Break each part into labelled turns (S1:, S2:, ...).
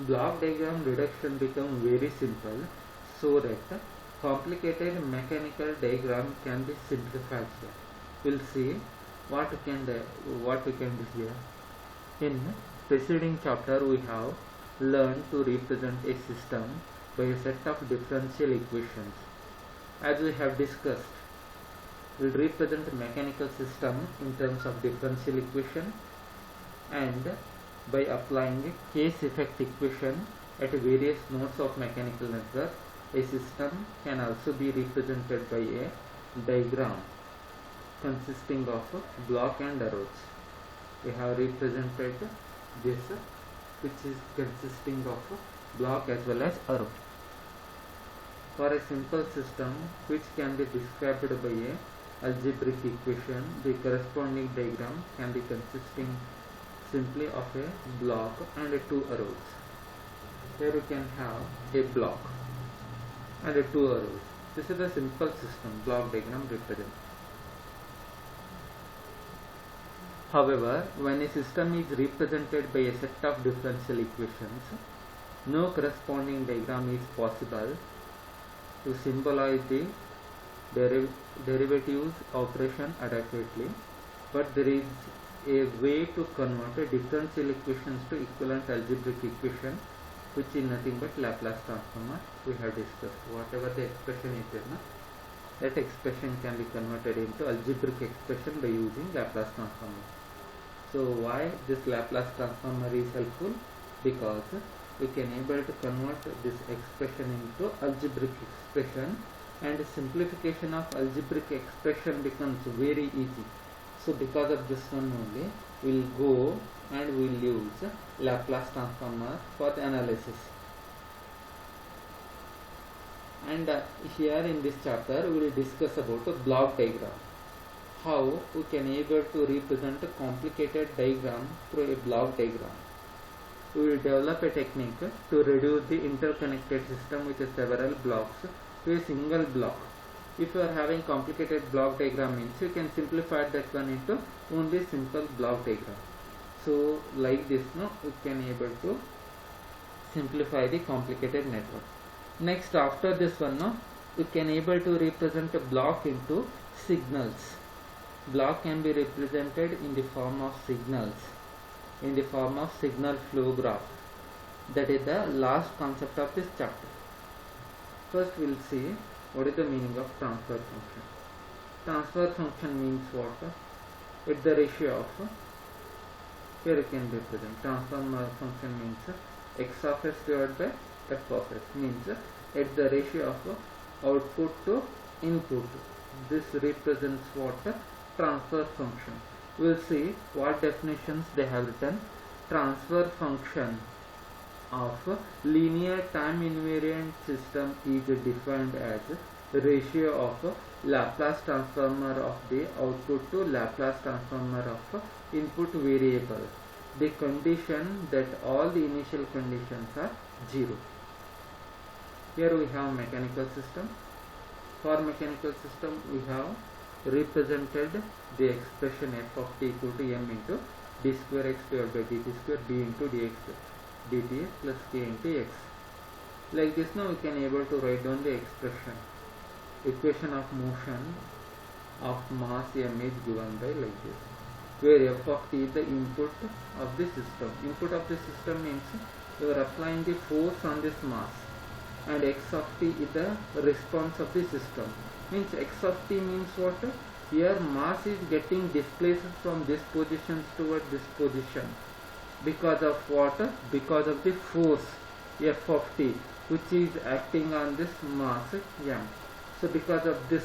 S1: block diagram reduction become very simple so that complicated mechanical diagram can be simplified here. We'll see what we can do here. In preceding chapter we have learned to represent a system by a set of differential equations. As we have discussed, we'll represent a mechanical system in terms of differential equation, and by applying case effect equation at various nodes of mechanical network, a system can also be represented by a diagram consisting of block and arrows. We have represented this, which is consisting of block as well as arrow. For a simple system which can be described by a algebraic equation, the corresponding diagram can be consisting simply of a block and two arrows. Here you can have a block and two arrows. This is a simple system block diagram represents. However, when a system is represented by a set of differential equations, no corresponding diagram is possible to symbolize the derivatives operation adequately, but there is a way to convert a differential equations to equivalent algebraic equation, which is nothing but Laplace transform. We have discussed whatever the expression is there, that expression can be converted into algebraic expression by using Laplace transform. So why this Laplace transform is helpful? Because we can able to convert this expression into algebraic expression, and simplification of algebraic expression becomes very easy. So because of this one only, we will go and we will use Laplace transformer for the analysis. And here in this chapter we will discuss about a block diagram. How we can able to represent a complicated diagram through a block diagram. We will develop a technique to reduce the interconnected system with several blocks to a single block. If you are having complicated block diagram means you can simplify that one into only simple block diagram. So like this, we can able to simplify the complicated network. Next, after this one, we can able to represent a block into signals. Block can be represented in the form of signals, in the form of signal flow graph. That is the last concept of this chapter. First we will see what is the meaning of transfer function. Transfer function means what? It's the ratio of, here you can represent, transfer function means x of s divided by f of s, means it's the ratio of output to input. This represents what? Transfer function. We will see what definitions they have written. Transfer function of linear time invariant system is defined as ratio of Laplace transformer of the output to Laplace transformer of input variable, the condition that all the initial conditions are 0. Here we have mechanical system. For mechanical system we have represented the expression f of t equal to m into d square x divided by dt square d into dx dt plus k into x. Like this, now we can able to write down the equation of motion of mass m is given by like this, where f of t is the input of the system. Input of the system means you are applying the force on this mass, and x of t is the response of the system. Means x of t means what? Here mass is getting displaced from this position toward this position. Because of what? Because of the force f of t which is acting on this mass m. So because of this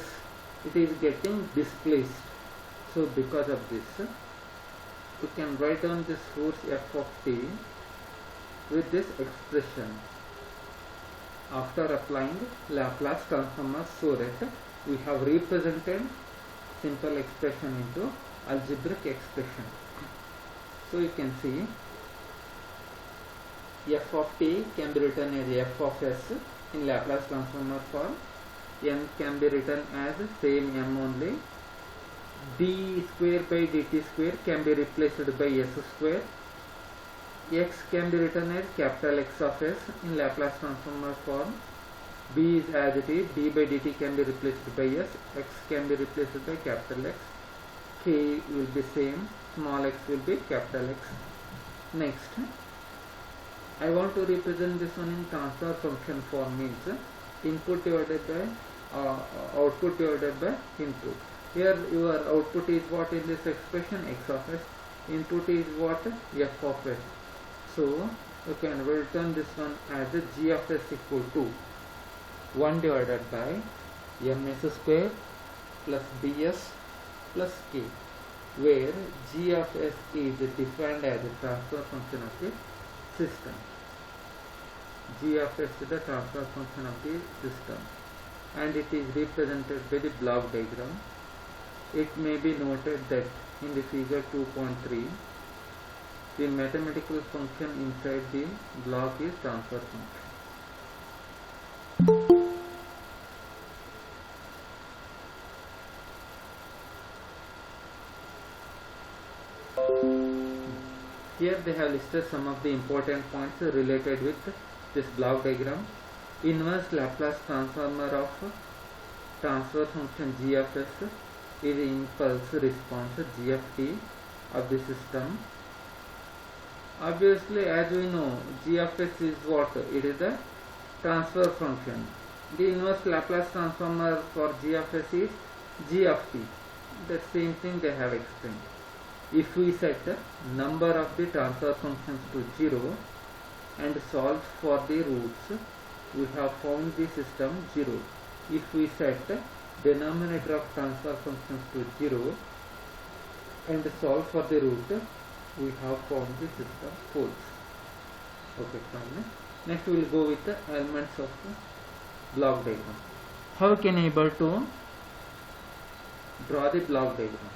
S1: it is getting displaced. So because of this we can write down this force f of t with this expression after applying Laplace transformer, so that we have represented simple expression into algebraic expression. So you can see f of t can be written as f of s in Laplace transformer form. M can be written as same m only. D square by dt square can be replaced by s square. x can be written as capital X of s in Laplace transform form. B is as it is, d by dt can be replaced by s, x can be replaced by capital X, k will be same, small x will be capital X. Next, I want to represent this one in transfer function form, means input divided by output divided by input. Here your output is what in this expression, x of s, input is what, f of s. So you can return this one as a g of s equal to 1 divided by ms square plus ds plus k, where g of s is defined as a transfer function of the system. G of s is the transfer function of the system, and it is represented by the block diagram. It may be noted that in the figure 2.3, the mathematical function inside the block is transfer function. Here they have listed some of the important points related with this block diagram. Inverse Laplace transform of transfer function g of s is the impulse response g of t of the system. Obviously, as we know, g of s is what? It is the transfer function. The inverse Laplace transform for g of s is g of t. The same thing they have explained. If we set the number of the transfer functions to 0 and solve for the roots, we have found the system 0. If we set the denominator of transfer functions to 0 and solve for the root, we have found the system false. Okay, fine. Next we will go with the elements of the block diagram. How can we able to draw the block diagram?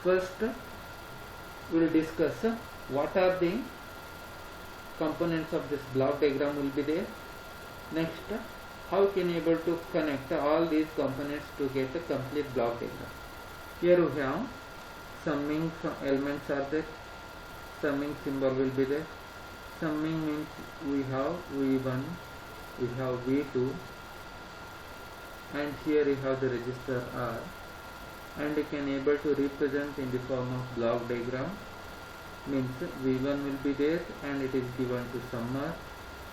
S1: First, we will discuss what are the components of this block diagram will be there. Next, how can you able to connect all these components to get a complete block diagram. Here we have summing elements are there, summing symbol will be there. Summing means we have V1, we have V2, and here we have the register R, and you can able to represent in the form of block diagram. Means V1 will be there and it is given to summer,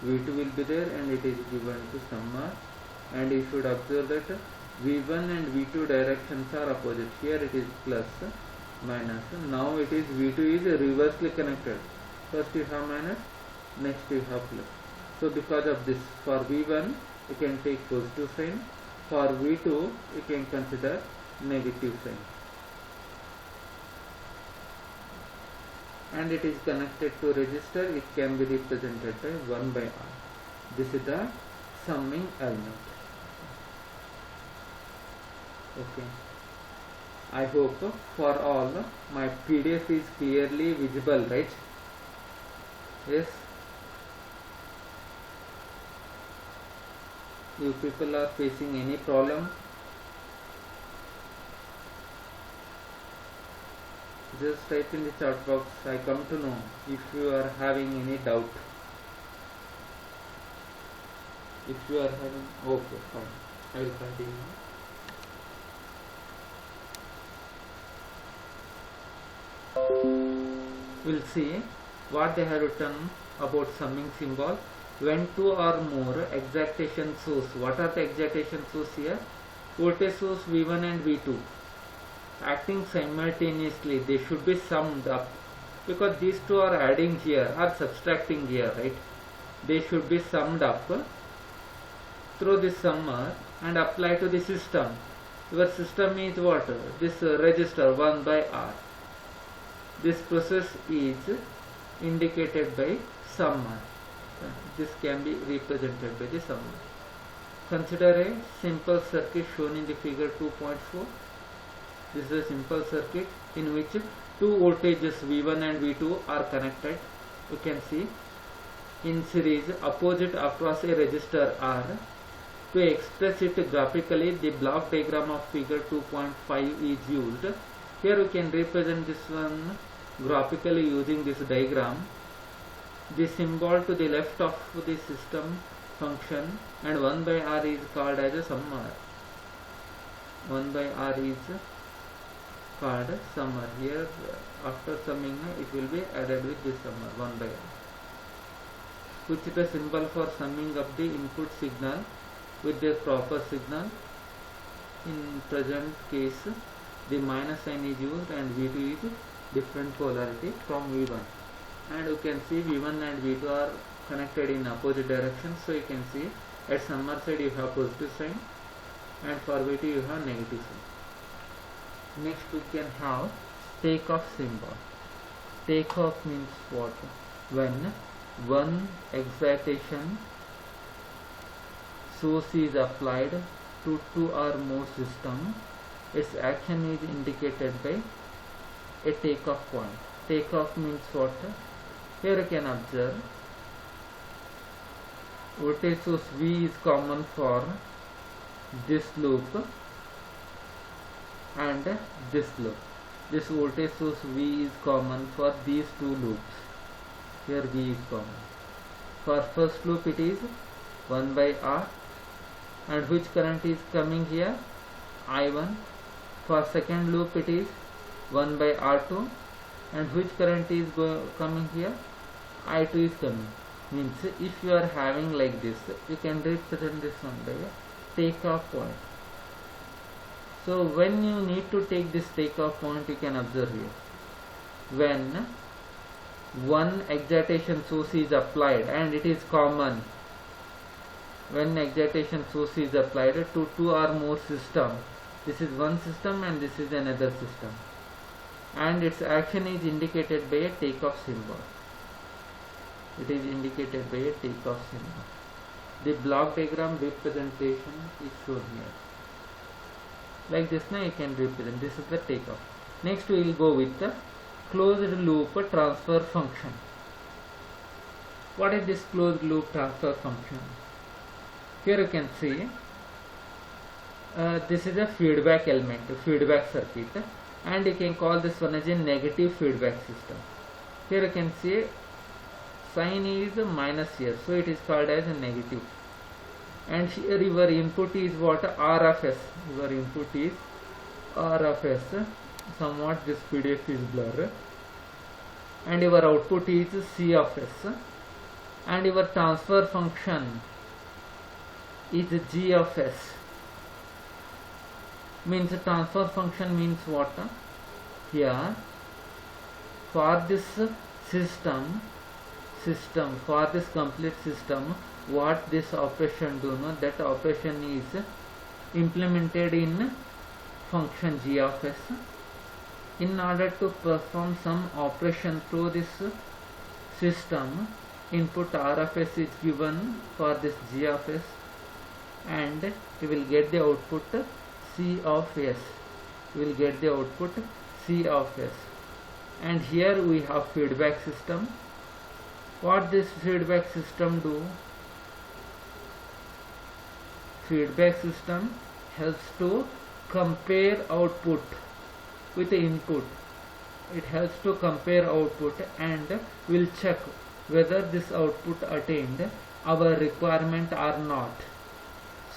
S1: V2 will be there and it is given to summer, and you should observe that V1 and V2 directions are opposite. Here it is plus, minus. Now it is V2 is reversely connected. First you have minus, next you have plus. So because of this, for V1 you can take positive sign, for V2 you can consider negative sign, and it is connected to register. It can be represented by 1 by R. This is the summing element. Okay, I hope for all my PDF is clearly visible, right? Yes, you people are facing any problem? Just type in the chat box. I come to know if you are having any doubt. If you are having, okay, fine. I will continue. We'll see what they have written about summing symbol. When two or more excitation source. What are the excitation source here? Voltage source V1 and V2 acting simultaneously, they should be summed up, because these two are adding here or subtracting here, right? They should be summed up through this summer and apply to the system. Your system is what? This register 1 by R. This process is indicated by summer. This can be represented by the summer. Consider a simple circuit shown in the figure 2.4. This is a simple circuit in which two voltages V1 and V2 are connected. You can see in series opposite across a resistor R. To express it graphically, the block diagram of figure 2.5 is used. Here we can represent this one graphically using this diagram. the symbol to the left of the system function, and 1 by r is called as a summer. 1 by r is called summer. Here after summing it will be added with this summer 1 by r, which is the symbol for summing up the input signal with the proper signal. In present case the minus sign is used and V2 is different polarity from V1, and you can see V1 and V2 are connected in opposite directions. So you can see at summer side you have positive sign and for V2 you have negative sign. Next we can have takeoff symbol. Takeoff means what? When one excitation source is applied to two or more system, its action is indicated by a takeoff point. Takeoff means what? Here you can observe voltage source V is common for this loop and this loop. This voltage source V is common for these two loops. Here V is common. For first loop it is 1 by R, and which current is coming here? I1. For second loop it is 1 by R2, and which current is coming here? I2 is coming. Means if you are having like this, you can represent this one by a takeoff point. So when you need to take this takeoff point, you can observe here. When one excitation source is applied, and it is common, when excitation source is applied to two or more system, this is one system and this is another system, and its action is indicated by a takeoff symbol. It is indicated by a takeoff symbol. The block diagram representation is shown here. Like this now you can represent. This is the takeoff. Next we will go with the closed loop transfer function. What is this closed loop transfer function? Here you can see this is a feedback element, a feedback circuit, and you can call this one as a negative feedback system. Here you can see sign is minus here, so it is called as a negative. And here your input is what? R of S. Your input is R of S. Somewhat this PDF is blurred. And your output is C of S. And your transfer function is G of S. Means transfer function means what? Here for this system, for this complete system, what this operation do, no? That operation is implemented in function G of S. In order to perform some operation through this system, input R of S is given for this G of S, and you will get the output C of S. You will get the output C of S. And here we have feedback system. What this feedback system do? Feedback system helps to compare output with the input. It helps to compare output and will check whether this output attained our requirement or not.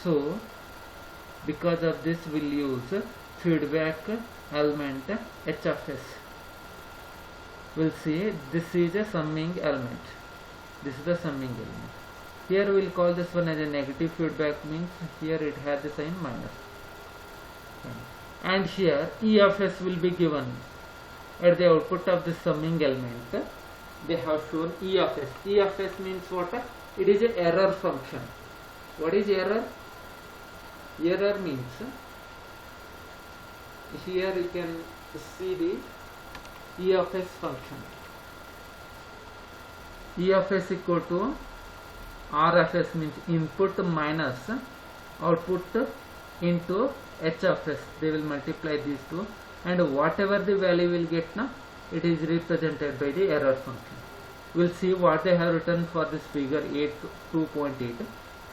S1: So because of this we'll use feedback element H of S. We'll see this is a summing element. This is the summing element. Here we'll call this one as a negative feedback, means here it has the sign minus. And here E of S will be given at the output of the summing element. They have shown E of S. E of S means what? It is an error function. What is error? Error means here you can see the E of S function. E of S equal to R of S means input minus output into H of S. They will multiply these two, and whatever the value will get now, it is represented by the error function. We will see what they have written for this figure 2.8.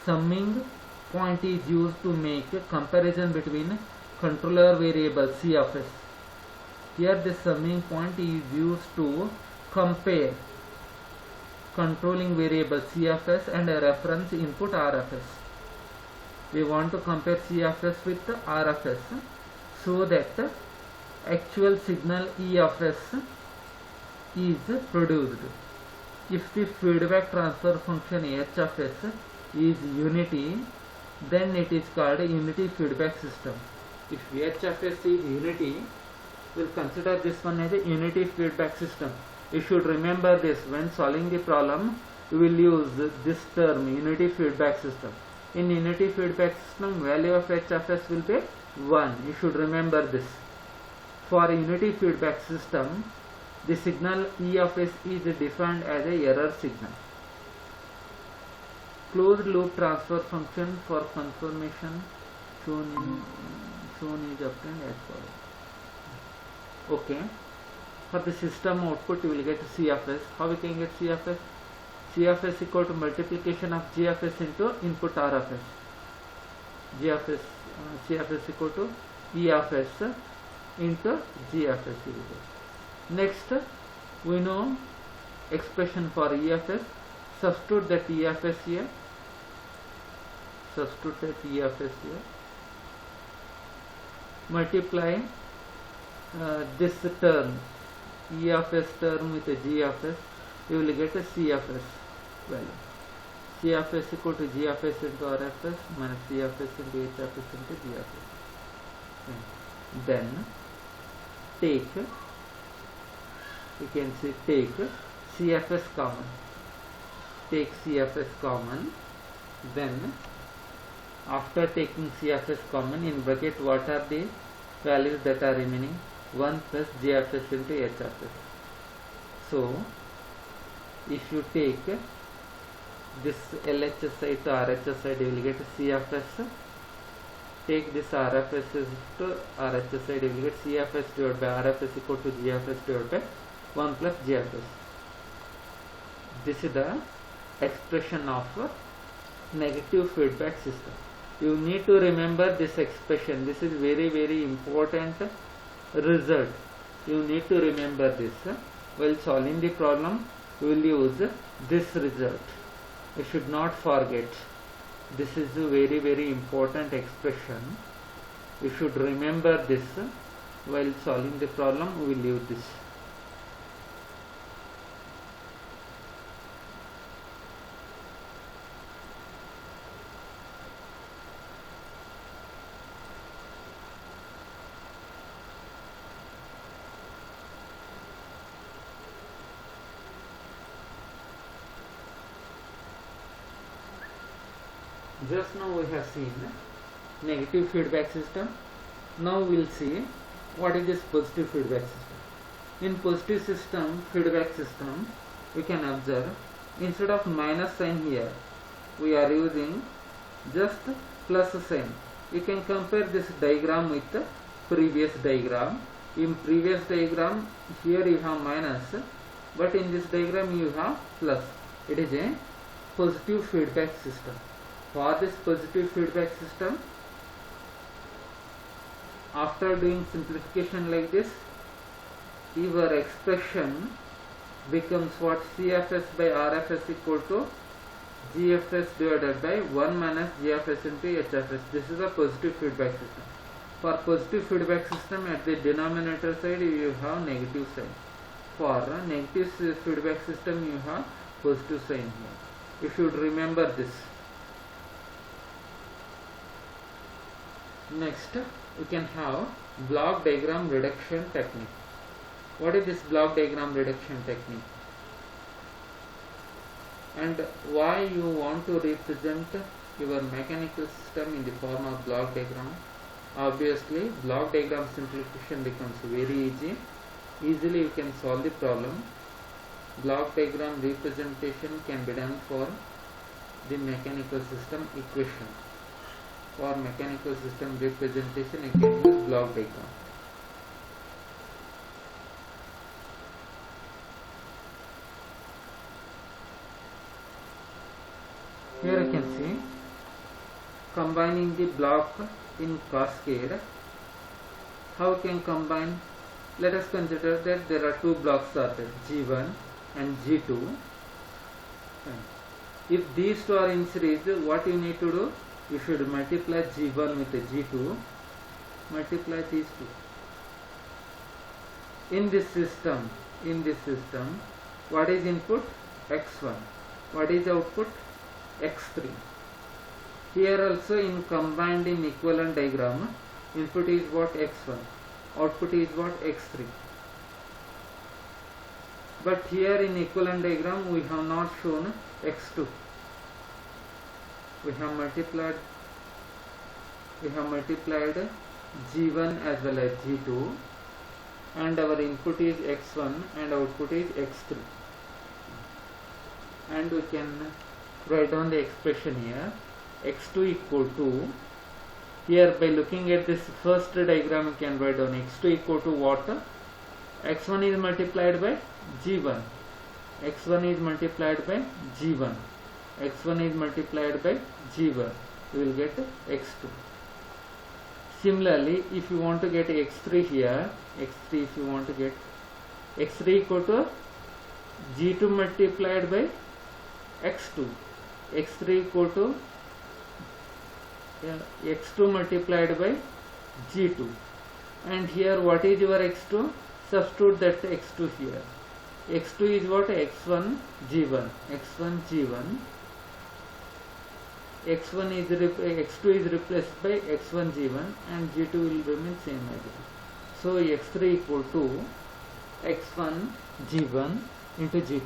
S1: Summing point is used to make a comparison between controller variable C of S. Here the summing point is used to compare controlling variable C of S and a reference input R of S. We want to compare C of S with R of S so that actual signal E of S is produced. If the feedback transfer function H of S is unity, then it is called a unity feedback system. If H of S is unity, we'll consider this one as a unity feedback system. You should remember this when solving the problem. You will use this term, unity feedback system. In unity feedback system, value of H of S will be 1. You should remember this. For unity feedback system, the signal E of S is defined as a error signal. Closed loop transfer function for confirmation shown is obtained as follows. Okay. For the system output, you will get C of S. How we can get C of S? C of S equal to multiplication of G of S into input R of S. C of S equal to E of S into G of S. Next, we know expression for E of S. Substitute that E of S here. Multiply this term, E of S term with G of S. You will get a C of S value. C of S equal to G of S into R of S minus C of S into H of S into G of S. Then take C of S common. Take C of S common. Then after taking C of S common, in bracket what are the values that are remaining? 1 plus G of S into H of S. So if you take this LHS side to RHS side, you will get C of S. Take this R of S to RHS side, you will get C of S divided by R of S equal to G of S divided by 1 plus G of S. This is the expression of negative feedback system. You need to remember this expression. This is very important result. You need to remember this. While solving the problem, you will use this result. You should not forget. This is a very important expression. You should remember this. While solving the problem, we will use this. Just now we have seen negative feedback system. Now we will see what is this positive feedback system. In positive feedback system, we can observe instead of minus sign here, we are using just plus sign. You can compare this diagram with the previous diagram. In previous diagram, here you have minus, but in this diagram you have plus. It is a positive feedback system. For this positive feedback system, after doing simplification like this, your expression becomes what? C of S by R of S equal to G of S divided by 1 minus G of S into H of S. This is a positive feedback system. For positive feedback system, at the denominator side you have negative sign. For negative feedback system, you have positive sign here. You should remember this. Next, we can have block diagram reduction technique. What is this block diagram reduction technique? And why you want to represent your mechanical system in the form of block diagram? Obviously, block diagram simplification becomes very easy. Easily you can solve the problem. Block diagram representation can be done for the mechanical system equation. For mechanical system representation, you can use block diagram. Here you can see combining the block in cascade. How we can combine? Let us consider that there are two blocks are there, G1 and G2. If these two are in series, what you need to do? You should multiply G1 with G2, multiply these two. In this system, what is input? X1. What is output? X3. Here also in combined in equivalent diagram, input is what? X1. Output is what? X3. But here in equivalent diagram we have not shown X2. We have multiplied G1 as well as G2, and our input is X1 and output is X3. And we can write down the expression here. X2 equal to, here by looking at this first diagram you can write down X2 equal to what? X1 is multiplied by G1, X1 is multiplied by G1, X1 is multiplied by G1, you will get X2. Similarly, if you want to get X3 here, X3 if you want to get X3 equal to G2 multiplied by X2, X3 equal to X2 multiplied by G2, and here what is your X2? Substitute that X2 here. X2 is what? X1 G1, X1 G1. X2 is replaced by X1 G1 and G2 will remain same as it. So X3 equal to X1 G1 into G2.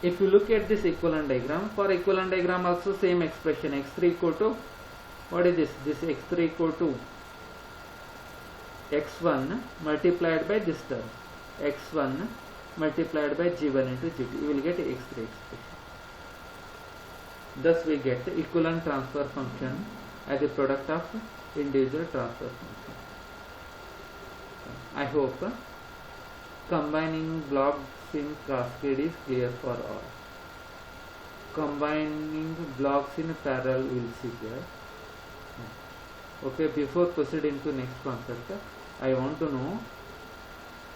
S1: If you look at this equivalent diagram, for equivalent diagram also same expression. X3 equal to, what is this? This X3 equal to X1 multiplied by this term, X1 multiplied by G1 into G2. You will get X3 expression. Thus we get the equivalent transfer function as a product of individual transfer function. I hope combining blocks in cascade is clear for all. Combining blocks in parallel we will see here. Okay, before proceeding to next concept, I want to know,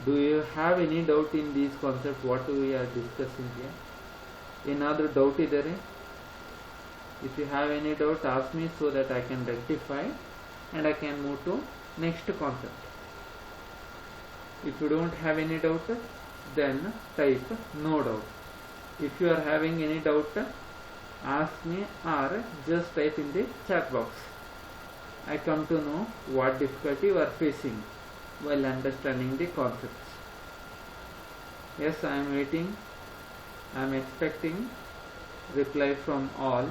S1: do you have any doubt in these concepts what we are discussing here? Any other doubt is there? If you have any doubt, ask me so that I can rectify and I can move to next concept. If you don't have any doubt, then type no doubt. If you are having any doubt, ask me or just type in the chat box. I come to know what difficulty you are facing while understanding the concepts. Yes, I am waiting. I am expecting reply from all.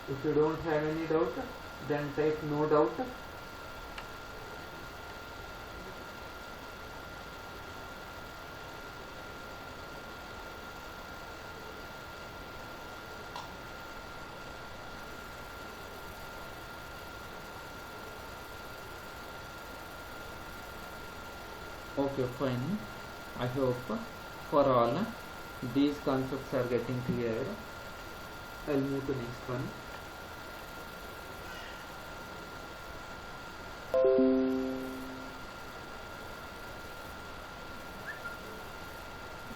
S1: If you don't have any doubt, then type no doubt. Okay, fine. I hope for all these concepts are getting clear. I'll move to next one.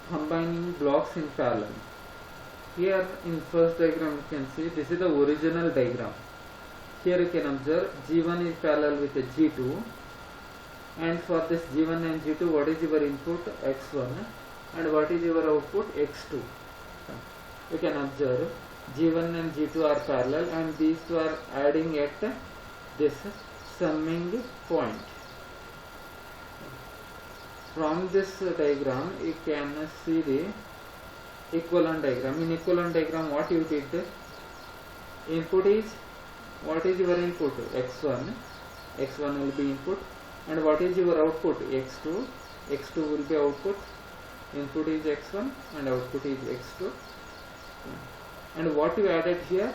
S1: Combining blocks in parallel. Here in first diagram you can see this is the original diagram. Here you can observe G1 is parallel with the G2, and for this G1 and G2 what is your input? X1, and what is your output? X2. You can observe G1 and G2 are parallel and these two are adding at this summing point. From this diagram you can see the equivalent diagram. In equivalent diagram what you did? Input is, what is your input? X1. X1 will be input. And what is your output? X2. X2 will be output. Input is X1 and output is X2. And what you added here?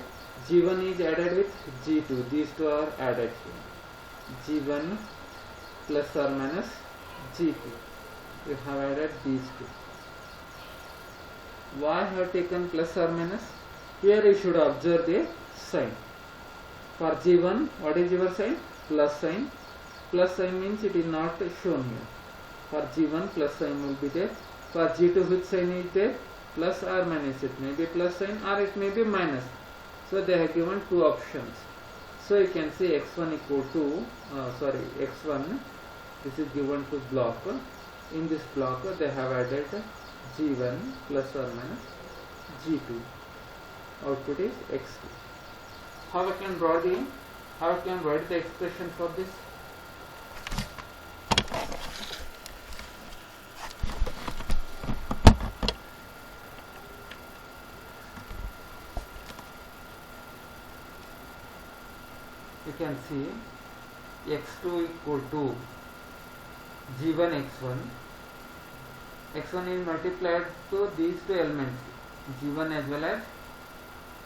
S1: G1 is added with G2. These two are added here. G1 plus or minus G2. You have added these two. Why I have taken plus or minus? Here you should observe the sign. For G1, what is your sign? Plus sign. Plus sign means it is not shown here. For G1 plus sign will be there. For G2 which sign is there? Plus or minus. It may be plus sign or it may be minus. So they have given two options. So you can say x1 equal to x1. This is given to block. In this block they have added G1 plus or minus G2. Output is x2. How I can write the expression for this? You can see x2 equal to G1 x1. x1 is multiplied to these two elements, G1 as well as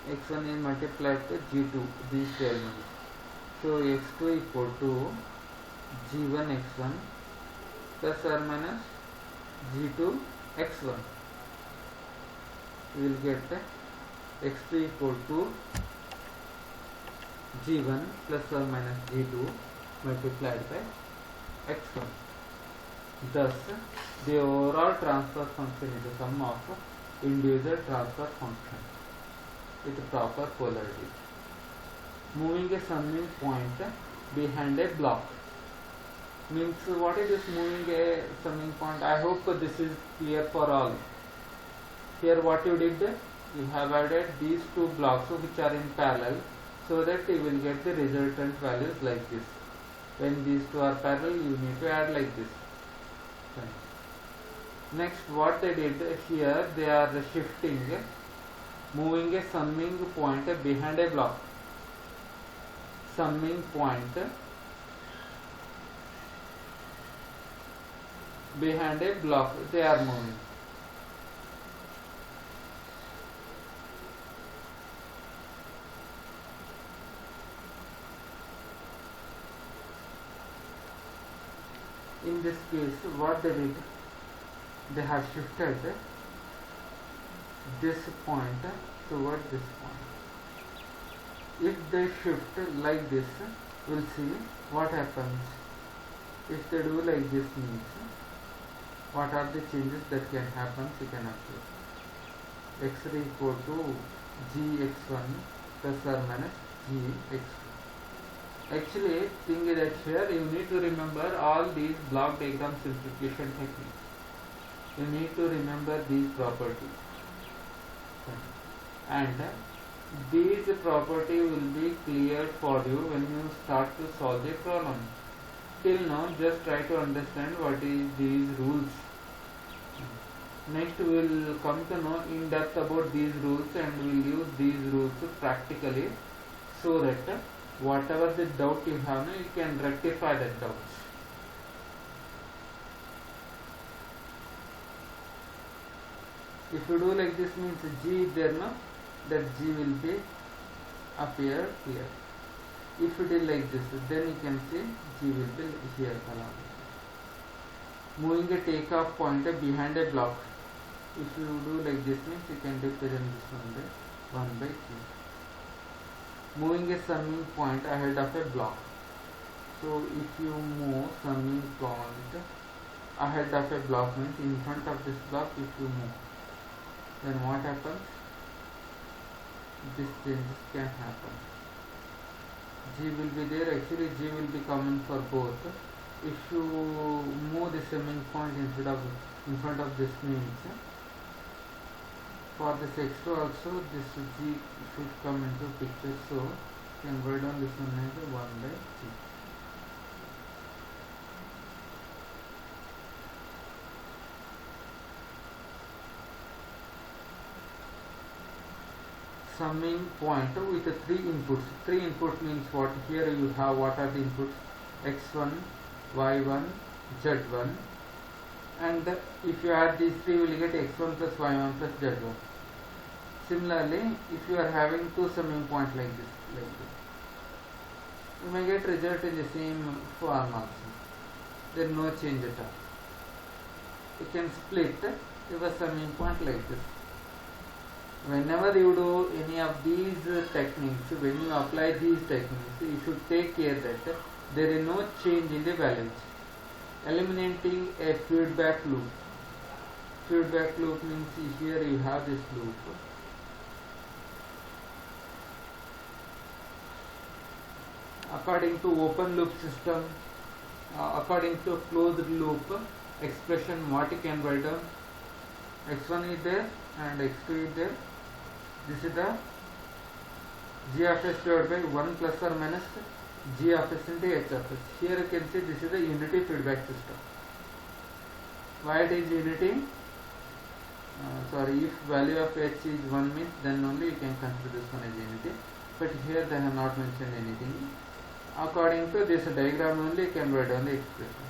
S1: x1 is multiplied to G2, these two elements. So x2 equal to G1 x1 plus or minus G2 x1. We will get x2 equal to G1 plus or minus G2 multiplied by x1. Thus, the overall transfer function is the sum of individual transfer functions with proper polarity. Moving a summing point behind a block means, what is this moving a summing point? I hope this is clear for all. Here what you did, you have added these two blocks which are in parallel, so that you will get the resultant values like this. When these two are parallel, you need to add like this. Next, what they did here, they are shifting, moving a summing point behind a block. Summing point behind a block, they are moving. In this case, what they did, they have shifted this point toward this point. If they shift like this, we'll see what happens. If they do like this means, what are the changes that can happen, you can observe. x3 equal to gx1 plus or minus gx2. Actually, thing is that here you need to remember all these block diagram simplification techniques. You need to remember these properties, and these property will be clear for you when you start to solve the problem. Till now, just try to understand what is these rules. Next, we will come to know in depth about these rules, and we will use these rules practically, so that whatever the doubt you have, you can rectify that doubts. If you do like this means G is there, no? That G will be appear here. If you do like this, then you can see G will be here along. Moving a takeoff point behind a block. If you do like this means you can represent this one by 3. Moving a summing point ahead of a block. So if you move summing point ahead of a block means in front of this block, if you move, then what happens? This changes can happen. G will be there, actually G will be common for both. If you move the summing point instead of in front of this means, for this x2 also this G should come into picture, so you can write down this one as 1 by G. Summing point with 3 inputs. 3 input means what? Here you have what are the inputs? x1, y1, z1, and if you add these 3, you will get x1 plus y1 plus z1. Similarly, if you are having 2 summing points like this, you may get result in the same form also. There is no change at all. You can split your summing point like this. Whenever you do any of these techniques, when you apply these techniques, you should take care that there is no change in the values. Eliminating a feedback loop. Feedback loop means here you have this loop. According to open loop system, according to closed loop expression, what you can write down, x1 is there and x2 is there. This is the g of s divided by 1 plus or minus g of s into h of s. Here you can see this is the unity feedback system. Why it is unity? If value of h is 1 means then only you can consider this one as unity, but here they have not mentioned anything. According to this diagram only you can write down the expression.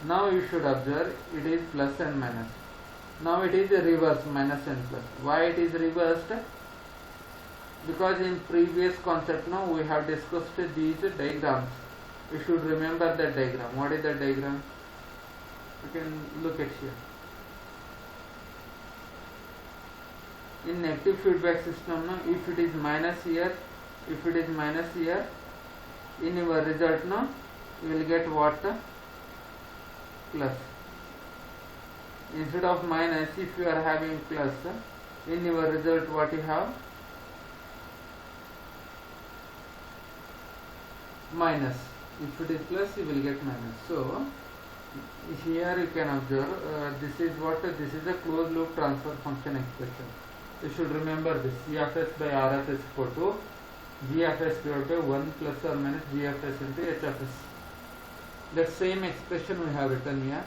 S1: Now you should observe it is plus and minus. Now it is the reverse, minus and plus. Why it is reversed? Because in previous concept now we have discussed these diagrams. You should remember that diagram. What is that diagram? You can look at here. In negative feedback system now, if it is minus here, in your result now you will get what? Plus. Instead of minus, if you are having plus, in your result what you have? Minus. If it is plus, you will get minus. So here you can observe this is what? This is a closed loop transfer function expression. You should remember this. C of s by R of s equal to g of s divided by 1 plus or minus g of s into h of s. That same expression we have written here.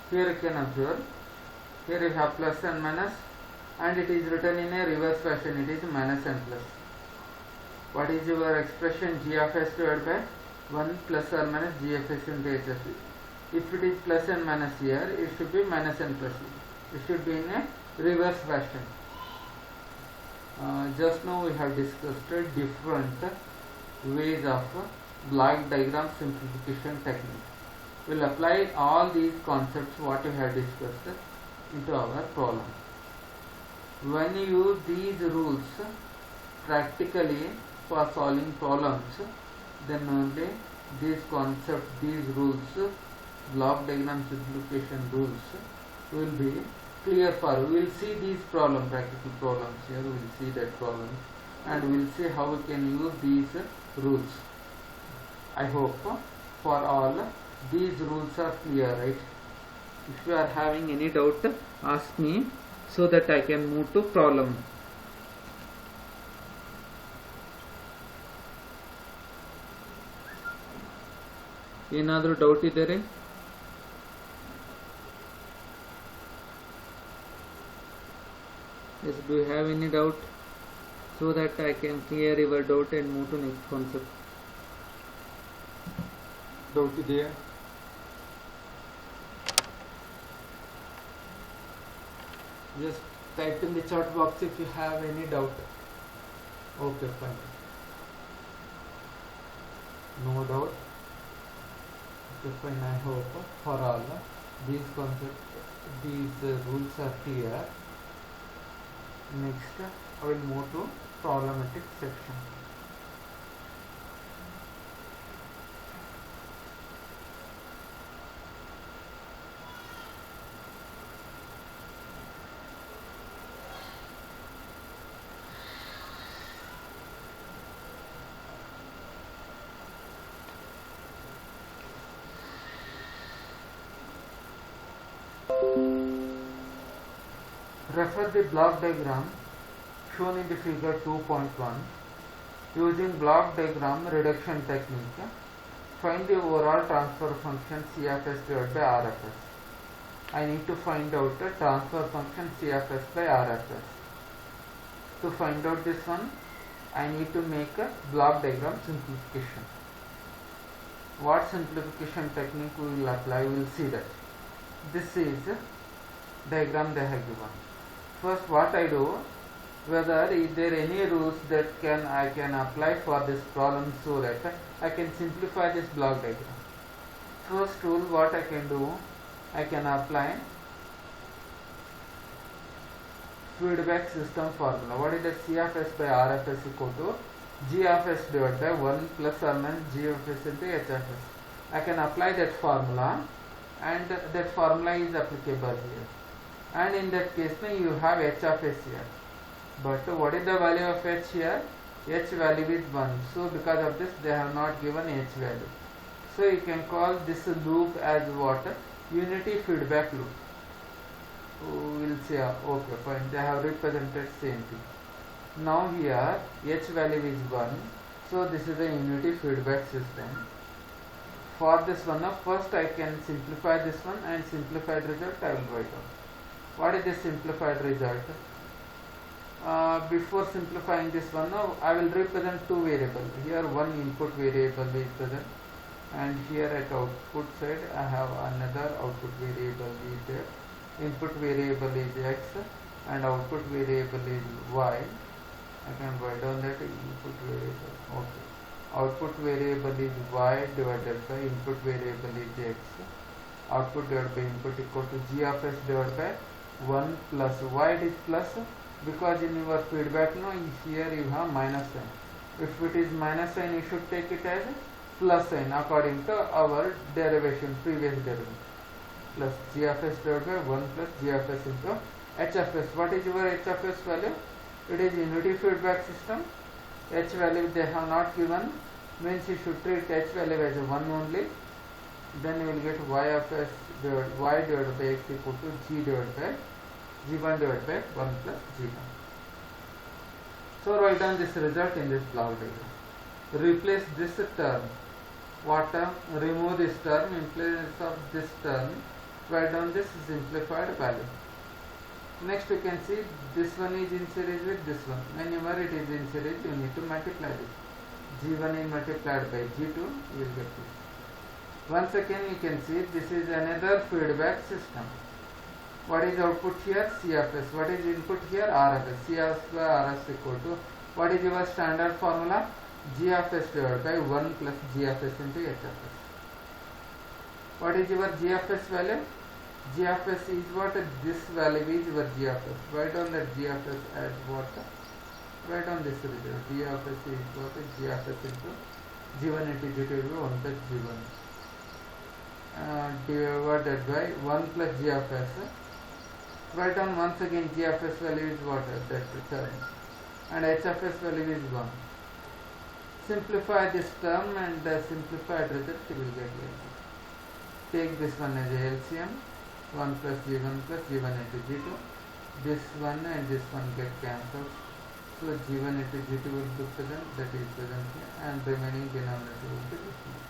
S1: Here you can observe, here you have plus and minus, and it is written in a reverse fashion, it is minus and plus. What is your expression? G of s divided by 1 plus or minus g of s into h of s. If it is plus and minus here, it should be minus and plus. It should be in a reverse fashion. Just now we have discussed different ways of block diagram simplification technique. We will apply all these concepts what we have discussed into our problem. When you use these rules practically for solving problems, then only these concepts, these rules, block diagram simplification rules will be clear for you. We will see these practical problems here, we will see that problem and we will see how we can use these rules. I hope for all these rules are clear, right? If you are having any doubt, ask me so that I can move to problem. ಏನಾದರೂ doubt ಇದ್ದರೆ yes, do you have any doubt so that I can clear your doubt and move to next concept? Doubt ಇದೆಯಾ? Just type in the chat box if you have any doubt. Okay, fine. No doubt. Okay, fine. I hope for all these concepts, these rules are clear. Next, I will move to problematic section. Refer the block diagram shown in the figure 2.1. Using block diagram reduction technique, find the overall transfer function C of s divided by R of s. I need to find out the transfer function C of s by R of s. To find out this one, I need to make a block diagram simplification. What simplification technique we will apply, we will see that. This is diagram they have given. First, what I do, whether is there any rules that I can apply for this problem so that I can simplify this block diagram. First rule, what I can do, I can apply feedback system formula. What is that? C of S by R of S equal to G of S divided by 1 plus or minus G of S into H of S. I can apply that formula, and that formula is applicable here. And in that case, you have H of S here. But what is the value of H here? H value is 1. So because of this, they have not given H value. So you can call this loop as what? Unity feedback loop. We'll say okay, fine. They have represented same thing. Now here H value is 1. So this is a unity feedback system. For this one, first I can simplify this one, and simplified result I will write down. What is the simplified result? Before simplifying this one, now I will represent two variables. Here one input variable is present, and here at output side I have another output variable is there. Input variable is x and output variable is y. I can write down that input variable. Okay. Output variable is y divided by input variable is x. Output divided by input equal to G of S divided by 1 plus. Why it is plus? Because in your feedback now here you have minus sign. If it is minus sign, you should take it as plus sign according to our derivation, previous derivation. Plus G of S divided by 1 plus G of S into H of S. What is your H of S value? It is unity feedback system. H value they have not given, means you should treat H value as 1 only. Then you will get Y of S divided by X equal to G divided by G1 divided by 1 plus G1. So write down this result in this block diagram. Replace this term. What term? Remove this term. In place of this term, write down this simplified value. Next you can see this one is in series with this one. Whenever it is in series, you need to multiply this. G1 is multiplied by G2, you will get this. Once again you can see this is another feedback system. What is output here? C of S. What is input here? R of S. C of S by R of S equal to, what is your standard formula? G of S divided by 1 plus G of S into H of S. What is your G of S value? G of S is what? This value is your G of S. Write down that G of S as what? Write down this result. G of S is what? G of S into G1 into G2 will be 1 plus G1 divided by 1 plus G of S. Write down once again G of S value is what? That term. And H of S value is 1. Simplify this term and the simplified result you will get here. Take this one as a LCM. 1 plus G1 plus G1 into G2. This one and this one get cancelled. So G1 into G2 will be present, that is present here, and remaining denominator will be this one.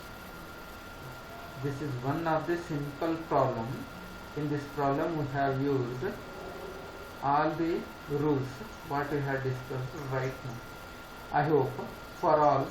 S1: This is one of the simple problem. In this problem we have used all the rules what we have discussed right now. I hope for all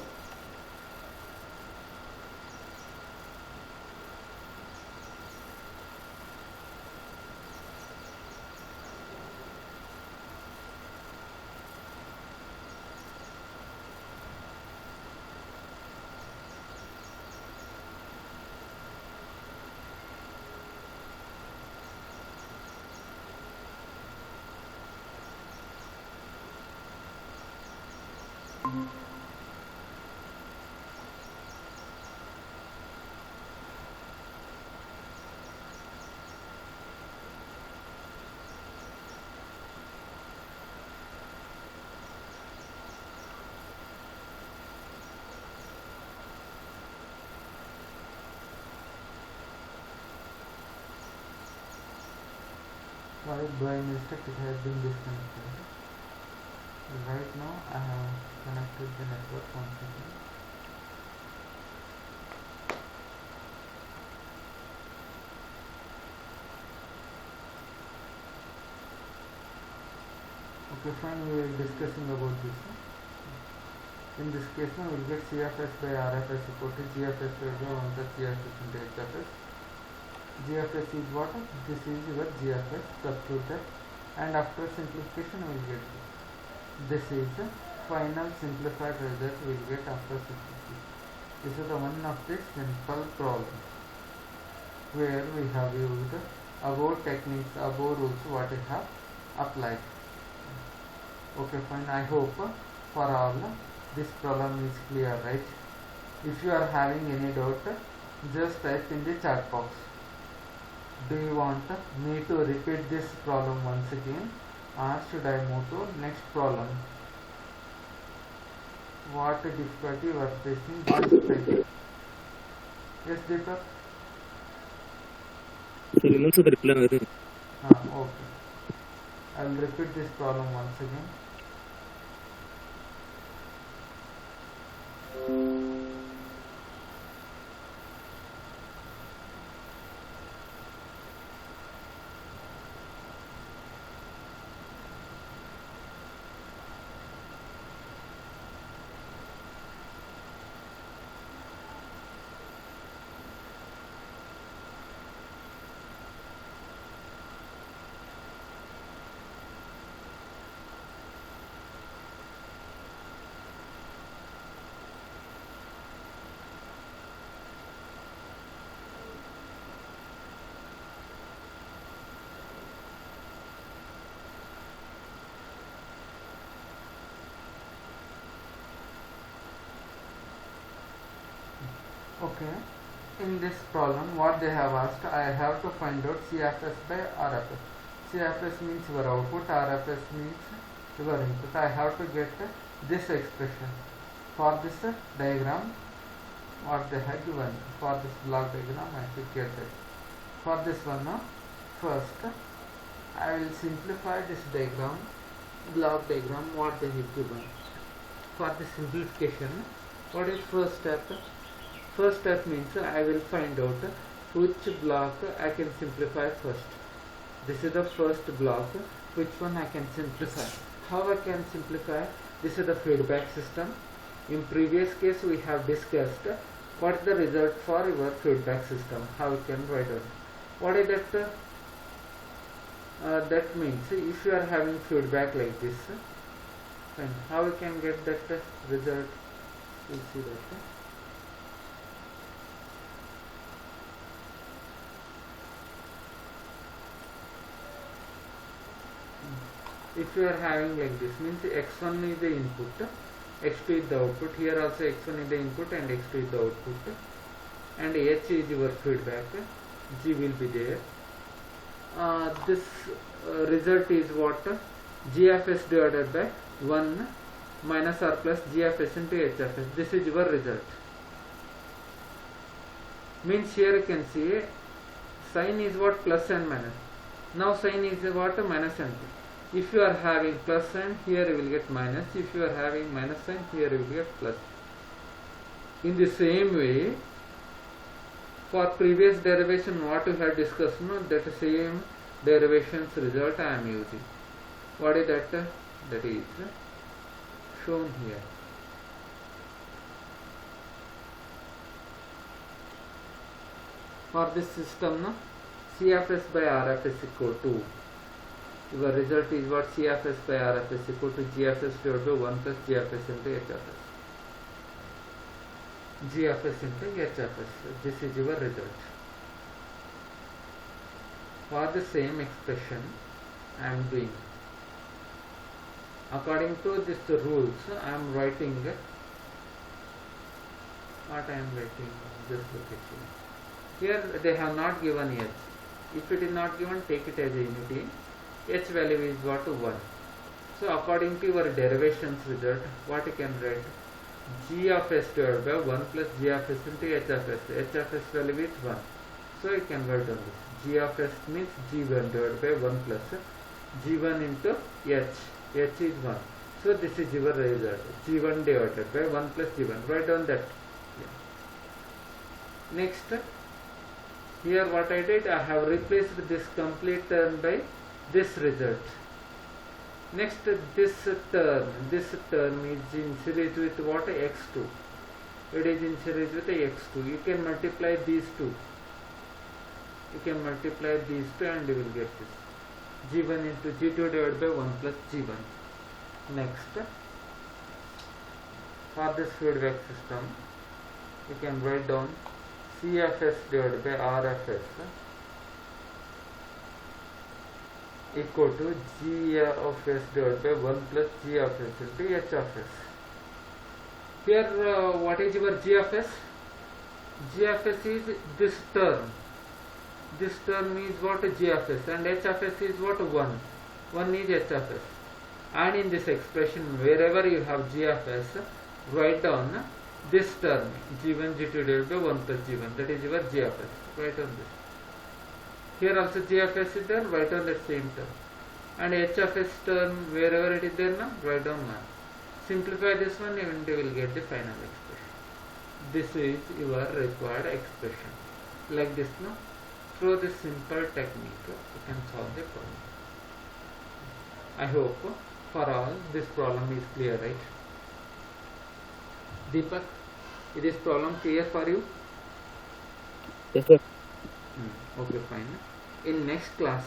S1: by mistake it has been disconnected. Right now I have connected the network once again. Okay, fine, we are discussing about this. In this case we will get C of S by R of S equal to G of S by 1 plus G of S into H of S. G of S is what? This is your G of S, substitute that, and after simplification we will get this. This is the final simplified result we will get after simplification. This is the one of the simple problem where we have used above techniques, above rules what we have applied. Okay, fine. I hope for all this problem is clear, right? If you are having any doubt, just type in the chat box. Do you want me to repeat this problem once again, or should I move to next problem? What difficulty you are facing? Just type it. Yes, Deepak? Okay. I will repeat this problem once again. Okay, in this problem what they have asked, I have to find out CFS by RFS. CFS means your output, RFS means your input. I have to get this expression for this diagram what they have given. For this block diagram I should get it. For this one first I will simplify this diagram, block diagram what they have given. For the simplification, what is first step? First step means I will find out which block I can simplify first. This is the first block, which one I can simplify. How I can simplify? This is the feedback system. In previous case we have discussed what is the result for your feedback system, how you can write it. What is that? That means if you are having feedback like this, then how you can get that result? We'll see that. If you are having like this, means x1 is the input, x2 is the output. Here also x1 is the input and x2 is the output, and h is your feedback, g will be there. This result is what? GFS divided by 1 minus r plus GFS into HFS. This is your result. Means here you can see sign is what? Plus and minus. Now sign is what? Minus and plus. If you are having plus sign, here you will get minus. If you are having minus sign, here you will get plus. In the same way, for previous derivation what we have discussed, that same derivations result I am using. What is that? That is shown here. For this system, CFS by RFS equal to, your result is what? CFS by RFS equal to GFS divided by 1 plus GFS into HFS. GFS into HFS. This is your result. For the same expression, I am doing. According to this rules, I am writing what I am writing. Just look at here. Here they have not given h. If it is not given, take it as a unity. H value is what? 1. So according to your derivations result, what you can write? G of s divided by 1 plus G of s into H of s. H of s value is 1. So you can write on this. G of s means G1 divided by 1 plus G1 into H. H is 1. So this is your result. G1 divided by 1 plus G1. Write down that. Yeah. Next, here what I did, I have replaced this complete term by this result. Next, this term is in series with what? X2. It is in series with X2. You can multiply these two. You can multiply these two and you will get this. G1 into G2 divided by 1 plus G1. Next, for this feedback system, you can write down CFS divided by RFS equal to g of s divided by 1 plus g of s into h of s. Here what is your g of s? G of s is this term. This term is what? G of s, and h of s is what? 1. 1 is h of s. And in this expression, wherever you have g of s, write down this term g1 g2 divided by 1 plus g1, that is your g of s. Write on this. Here also g of s is there, write on that same term. And h of s term, wherever it is there now, write down 1. Simplify this one and you will get the final expression. This is your required expression. Like this now, through this simple technique, you can solve the problem. I hope for all this problem is clear, right? Deepak, is this problem clear for you?
S2: Yes, sir.
S1: Okay, fine. In next class,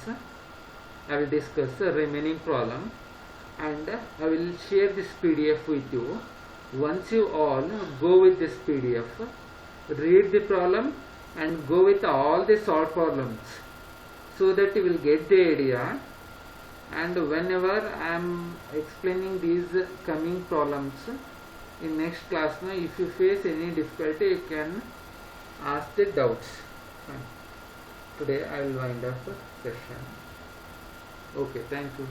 S1: I will discuss the remaining problem and I will share this PDF with you. Once you all go with this PDF, read the problem and go with all the solved problems so that you will get the idea. And whenever I am explaining these coming problems in next class, now if you face any difficulty, you can ask the doubts. Fine. Today I will wind up the session. Okay, thank you.